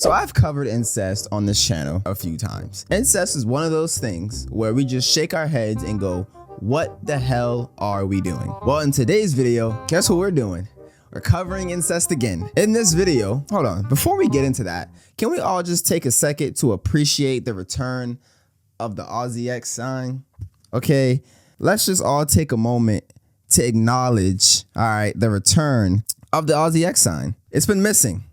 So I've covered incest on this channel a few times. Incest is one of those things where we just shake our heads and go, what the hell are we doing? Well, in today's video, guess what we're doing? We're covering incest again. In this video, hold on, before we get into that, can we all just take a second to appreciate the return of the ozzy.x sign? Okay, let's just all take a moment to acknowledge, all right, the return of the ozzy.x sign. It's been missing,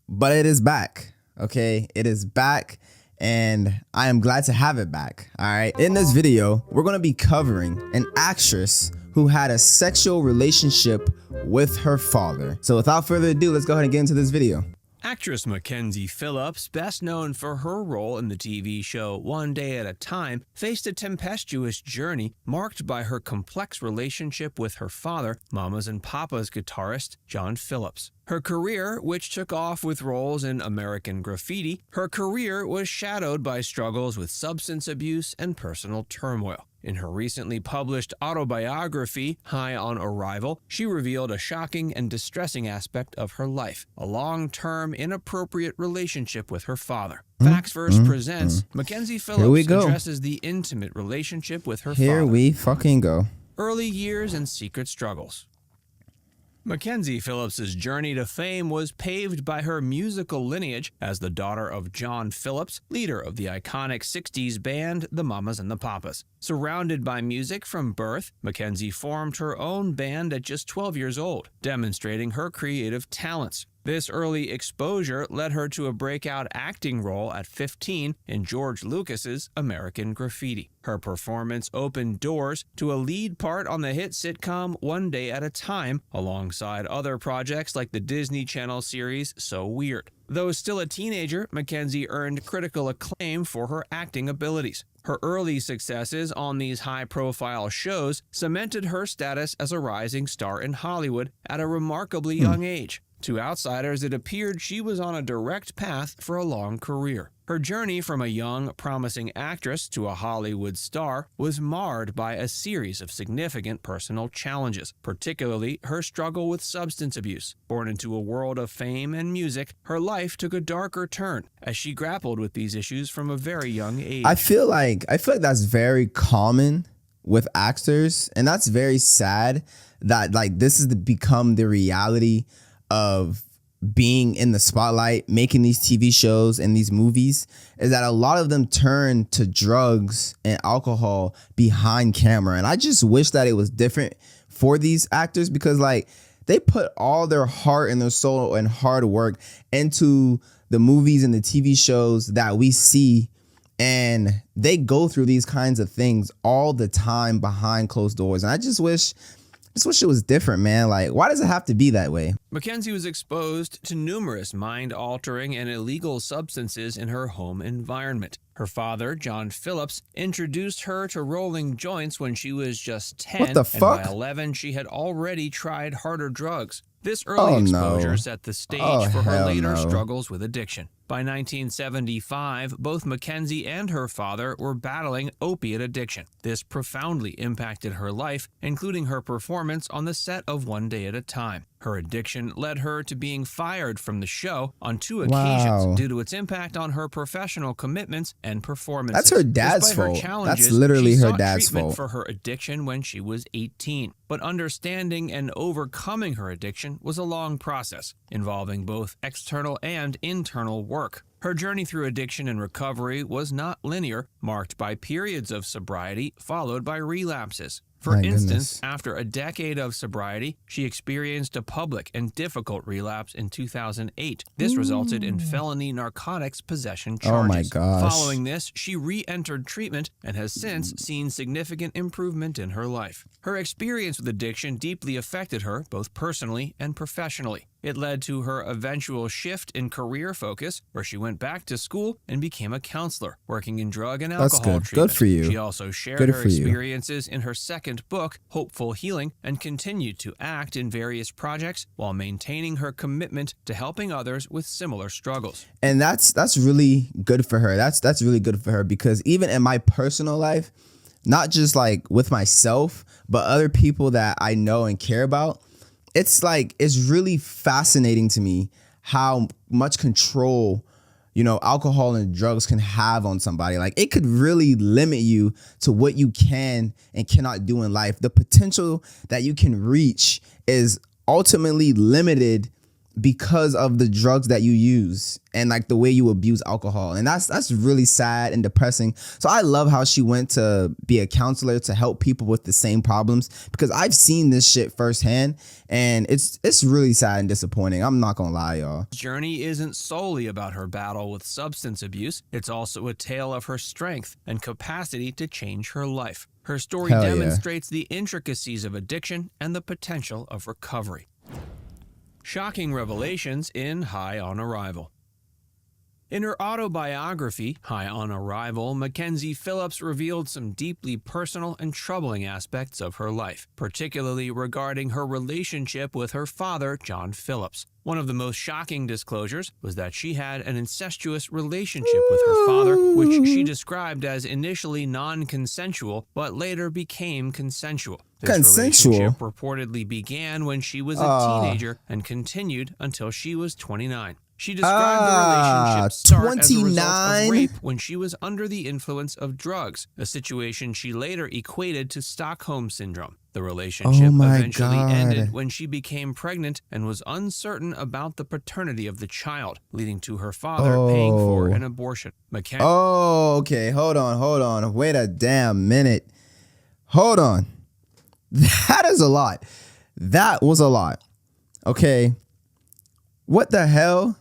but it is back. Okay, it is back and I am glad to have it back. All right, in this video, we're going to be covering an actress who had a sexual relationship with her father. So without further ado, let's go ahead and get into this video. Actress Mackenzie Phillips, best known for her role in the TV show One Day at a Time, faced a tempestuous journey marked by her complex relationship with her father, Mamas and Papas guitarist John Phillips. Her career, which took off with roles in American Graffiti, was shadowed by struggles with substance abuse and personal turmoil. In her recently published autobiography, High on Arrival, she revealed a shocking and distressing aspect of her life, a long-term inappropriate relationship with her father. Facts Verse presents Mackenzie Phillips addresses the intimate relationship with her father. Here we fucking go. Early years and secret struggles. Mackenzie Phillips's journey to fame was paved by her musical lineage as the daughter of John Phillips, leader of the iconic 60s band The Mamas and the Papas. Surrounded by music from birth, Mackenzie formed her own band at just 12 years old, demonstrating her creative talents. This early exposure led her to a breakout acting role at 15 in George Lucas's American Graffiti. Her performance opened doors to a lead part on the hit sitcom One Day at a Time, alongside other projects like the Disney Channel series So Weird. Though still a teenager, Mackenzie earned critical acclaim for her acting abilities. Her early successes on these high-profile shows cemented her status as a rising star in Hollywood at a remarkably young age. To outsiders, it appeared she was on a direct path for a long career. Her journey from a young, promising actress to a Hollywood star was marred by a series of significant personal challenges, particularly her struggle with substance abuse. Born into a world of fame and music, her life took a darker turn as she grappled with these issues from a very young age. I feel like that's very common with actors, and that's very sad that this has become the reality of being in the spotlight, making these TV shows and these movies, is that a lot of them turn to drugs and alcohol behind camera. And I just wish that it was different for these actors, because they put all their heart and their soul and hard work into the movies and the TV shows that we see, and they go through these kinds of things all the time behind closed doors. And I just wish it was different, man. Why does it have to be that way? Mackenzie was exposed to numerous mind-altering and illegal substances in her home environment. Her father, John Phillips, introduced her to rolling joints when she was just 10, what the fuck? And by 11, she had already tried harder drugs. This early exposure set the stage for her later struggles with addiction. By 1975, both Mackenzie and her father were battling opiate addiction. This profoundly impacted her life, including her performance on the set of One Day at a Time. Her addiction led her to being fired from the show on 2 occasions due to its impact on her professional commitments and performances. That's her dad's fault. That's literally her dad's fault. For her addiction when she was 18. But understanding and overcoming her addiction was a long process, involving both external and internal work. Her journey through addiction and recovery was not linear, marked by periods of sobriety followed by relapses. For instance, after a decade of sobriety, she experienced a public and difficult relapse in 2008. This resulted in felony narcotics possession charges. Oh my gosh. Following this, she re-entered treatment and has since seen significant improvement in her life. Her experience with addiction deeply affected her, both personally and professionally. It led to her eventual shift in career focus, where she went back to school and became a counselor, working in drug and alcohol treatment. Good for you. She also shared her experiences in her second book, Hopeful Healing, and continued to act in various projects while maintaining her commitment to helping others with similar struggles. And that's really good for her. That's really good for her, because even in my personal life, not just with myself, but other people that I know and care about, it's really fascinating to me how much control alcohol and drugs can have on somebody. Like, it could really limit you to what you can and cannot do in life. The potential that you can reach is ultimately limited because of the drugs that you use and like the way you abuse alcohol. And that's really sad and depressing. So I love how she went to be a counselor to help people with the same problems, because I've seen this shit firsthand, and it's really sad and disappointing. I'm not gonna lie, y'all. Journey isn't solely about her battle with substance abuse. It's also a tale of her strength and capacity to change her life. Her story demonstrates the intricacies of addiction and the potential of recovery. Shocking revelations in High on Arrival. In her autobiography, High on Arrival, Mackenzie Phillips revealed some deeply personal and troubling aspects of her life, particularly regarding her relationship with her father, John Phillips. One of the most shocking disclosures was that she had an incestuous relationship with her father, which she described as initially non-consensual, but later became consensual. This relationship reportedly began when she was a teenager and continued until she was 29. She described the relationship start as a result of rape when she was under the influence of drugs, a situation she later equated to Stockholm Syndrome. The relationship eventually ended when she became pregnant and was uncertain about the paternity of the child, leading to her father paying for an abortion. Okay, hold on. Wait a damn minute. Hold on. That is a lot. That was a lot. Okay. What the hell?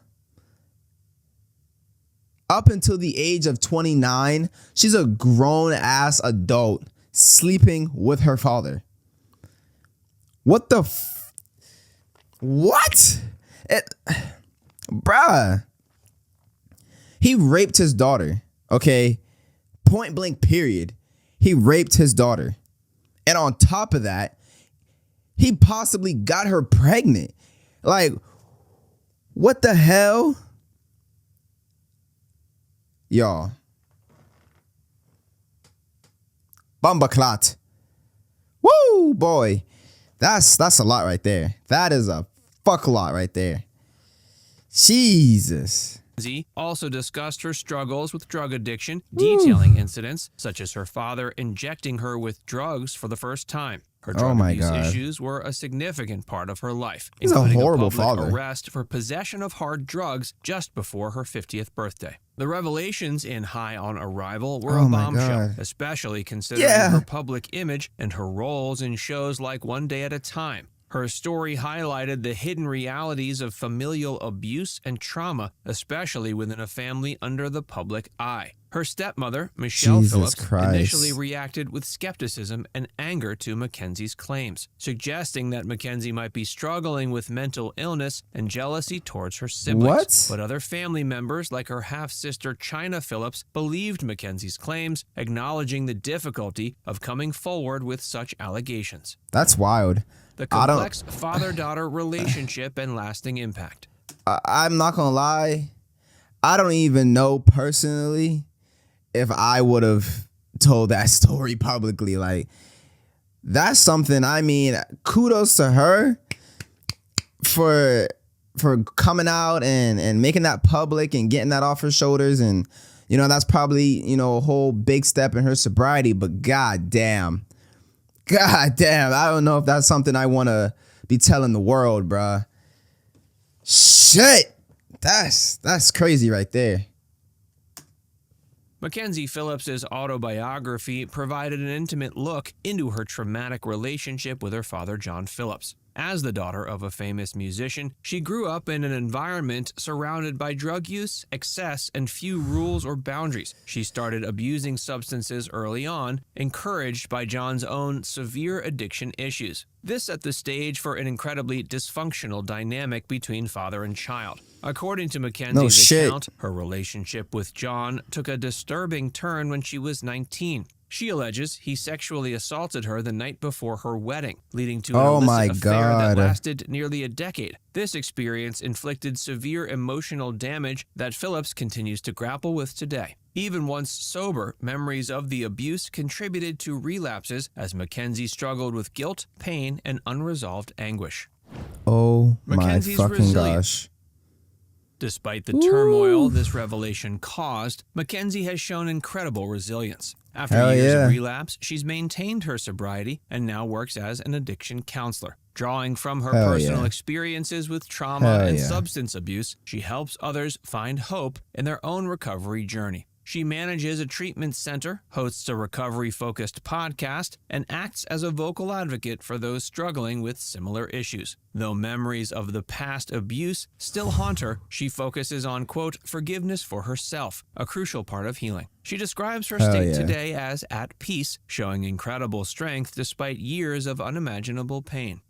Up until the age of 29, she's a grown-ass adult sleeping with her father. What the what? Bruh. He raped his daughter, okay? Point blank period. He raped his daughter. And on top of that, he possibly got her pregnant. Like, what the hell? Y'all. Bumbaclot. Woo, boy. That's a lot right there. That is a fuck lot right there. Jesus. Z also discussed her struggles with drug addiction, detailing incidents such as her father injecting her with drugs for the first time. Her drug abuse issues were a significant part of her life, including a public arrest for possession of hard drugs just before her 50th birthday. The revelations in High on Arrival were a bombshell, especially considering her public image and her roles in shows like One Day at a Time. Her story highlighted the hidden realities of familial abuse and trauma, especially within a family under the public eye. Her stepmother, Michelle Phillips, initially reacted with skepticism and anger to Mackenzie's claims, suggesting that Mackenzie might be struggling with mental illness and jealousy towards her siblings. But other family members, like her half-sister China Phillips, believed Mackenzie's claims, acknowledging the difficulty of coming forward with such allegations. That's wild. The complex father-daughter relationship and lasting impact. I'm not gonna lie. I don't even know personally if I would have told that story publicly. Like, that's something, I mean, kudos to her for coming out and making that public and getting that off her shoulders. And, that's probably, a whole big step in her sobriety, but God damn, I don't know if that's something I want to be telling the world, bruh. Shit. That's crazy right there. Mackenzie Phillips's autobiography provided an intimate look into her traumatic relationship with her father, John Phillips. As the daughter of a famous musician, she grew up in an environment surrounded by drug use, excess, and few rules or boundaries. She started abusing substances early on, encouraged by John's own severe addiction issues. This set the stage for an incredibly dysfunctional dynamic between father and child. According to Mackenzie's account, her relationship with John took a disturbing turn when she was 19. She alleges he sexually assaulted her the night before her wedding, leading to an illicit affair that lasted nearly a decade. This experience inflicted severe emotional damage that Phillips continues to grapple with today. Even once sober, memories of the abuse contributed to relapses as Mackenzie struggled with guilt, pain, and unresolved anguish. Oh my fucking gosh. Despite the turmoil this revelation caused, Mackenzie has shown incredible resilience. After years of relapse, she's maintained her sobriety and now works as an addiction counselor. Drawing from her personal experiences with trauma and substance abuse, she helps others find hope in their own recovery journey. She manages a treatment center, hosts a recovery-focused podcast, and acts as a vocal advocate for those struggling with similar issues. Though memories of the past abuse still haunt her, she focuses on, quote, forgiveness for herself, a crucial part of healing. She describes her state today as at peace, showing incredible strength despite years of unimaginable pain.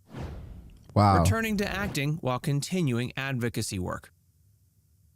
Wow. Returning to acting while continuing advocacy work.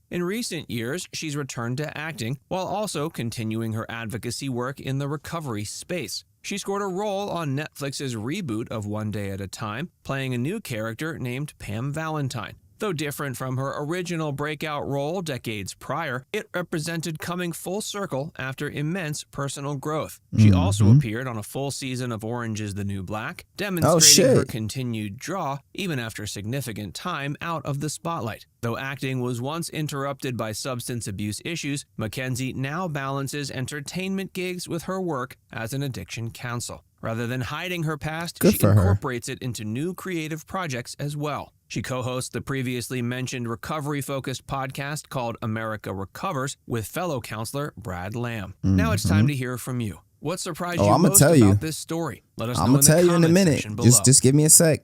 In recent years, she's returned to acting while also continuing her advocacy work in the recovery space. She scored a role on Netflix's reboot of One Day at a Time, playing a new character named Pam Valentine. Though different from her original breakout role decades prior, it represented coming full circle after immense personal growth. She also appeared on a full season of Orange is the New Black, demonstrating her continued draw even after significant time out of the spotlight. Though acting was once interrupted by substance abuse issues, Mackenzie now balances entertainment gigs with her work as an addiction counselor. Rather than hiding her past, she incorporates it into new creative projects as well. She co-hosts the previously mentioned recovery-focused podcast called America Recovers with fellow counselor Brad Lamb. Now it's time to hear from you. What surprised you most about this story? Let us know in the comment section below. Just give me a sec.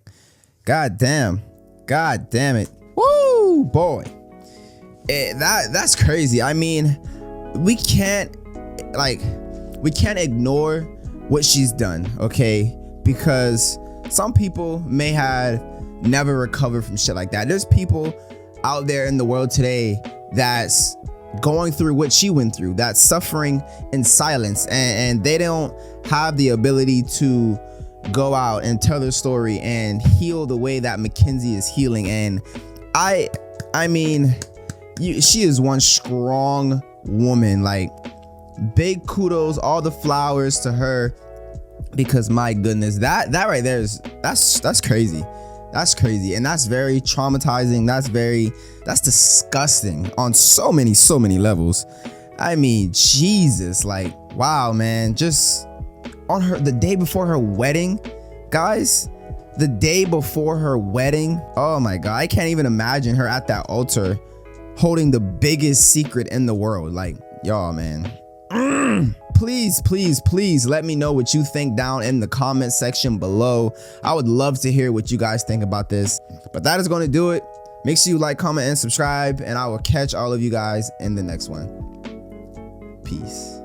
God damn it. Woo, boy. That's crazy. I mean, we can't ignore what she's done, okay? Because some people may have never recovered from shit like that. There's people out there in the world today that's going through what she went through, that's suffering in silence, and they don't have the ability to go out and tell their story and heal the way that Mackenzie is healing. And I mean, she is one strong woman. Like, big kudos, all the flowers to her, because my goodness, that right there that's crazy. That's crazy, and that's very traumatizing. That's disgusting on so many levels. I mean, Jesus, like, wow, man. Just on the day before her wedding, guys, the day before her wedding, oh my God, I can't even imagine her at that altar holding the biggest secret in the world. Like, y'all, man. Please let me know what you think down in the comment section below. I would love to hear what you guys think about this. But that is going to do it. Make sure you like, comment, and subscribe, and I will catch all of you guys in the next one. Peace.